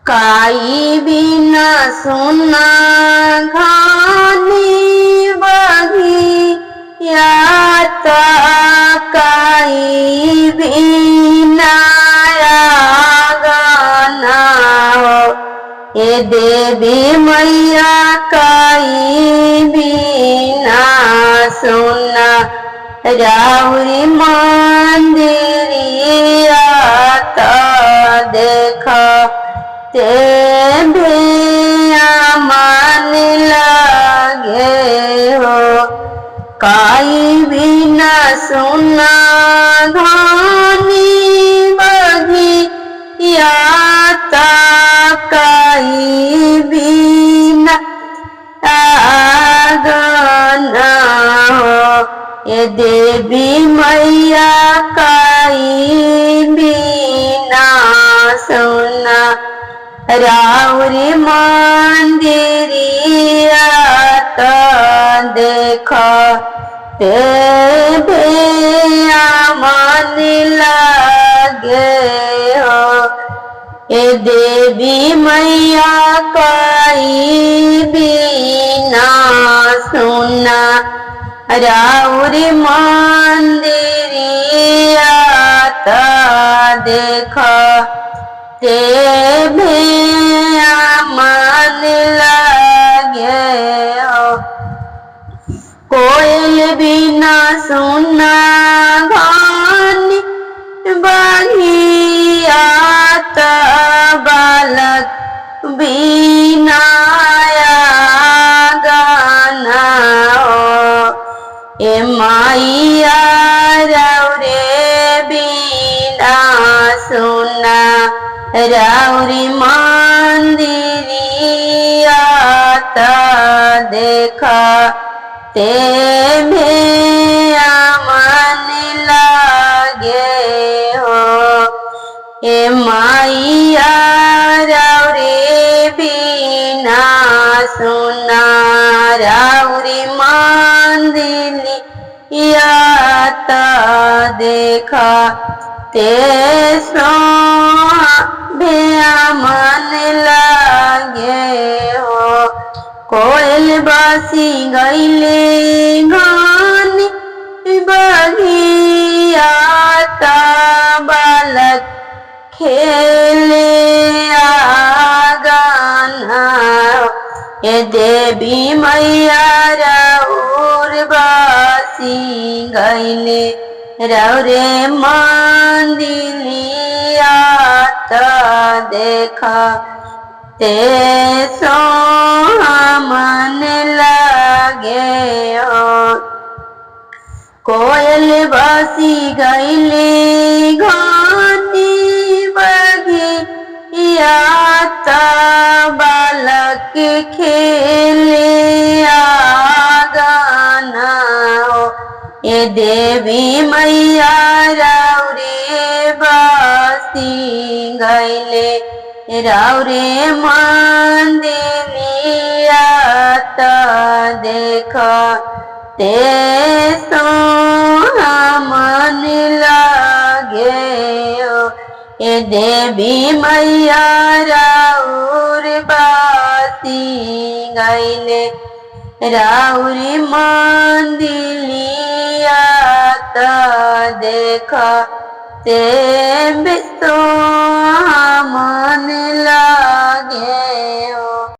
काई बिना सुना घानी बगी याता काई बिना गाना हो ये देवी मैया काई बिना सुना राउरी मंदिरिया तो देखा ते मन लगे हो काई बिना सुना घानी बगी याता काई बिना गाना हो ये देवी मैया काई बिना सुना राउरी मंदिरिया तो देखा ते मन लगे हो ये देवी मैया काई बिना सुना राउरी मंदिरिया तो देखा ते मन लगे हो कोयल बिना सुना घानी बगिया तो बालक बिना गाना हो ए माइया रौरे बिना सुना राउरी मंदिरिया तो देखा ते मन लगे हो ए माइया रौरे बिना सुना राउरी मंदिरिया तो देखा ते मन लगे हो कोयल बासी गईले गानी बगिया ता बालक खेले गाना ये देवी मैया राउर बासी गईले रौरे मंदिरिया तो देखा ते मन लगे हो कोयल बासी गईले घानी बगिया तो बालक खेले गाना हो ये देवी मैया रौरे बासी गईले रौरे मंदिरिया तो देखा ते मन लगे हो ये देवी मैया रौर बासी गईले राउरी मंदिरिया तो देखा ते मन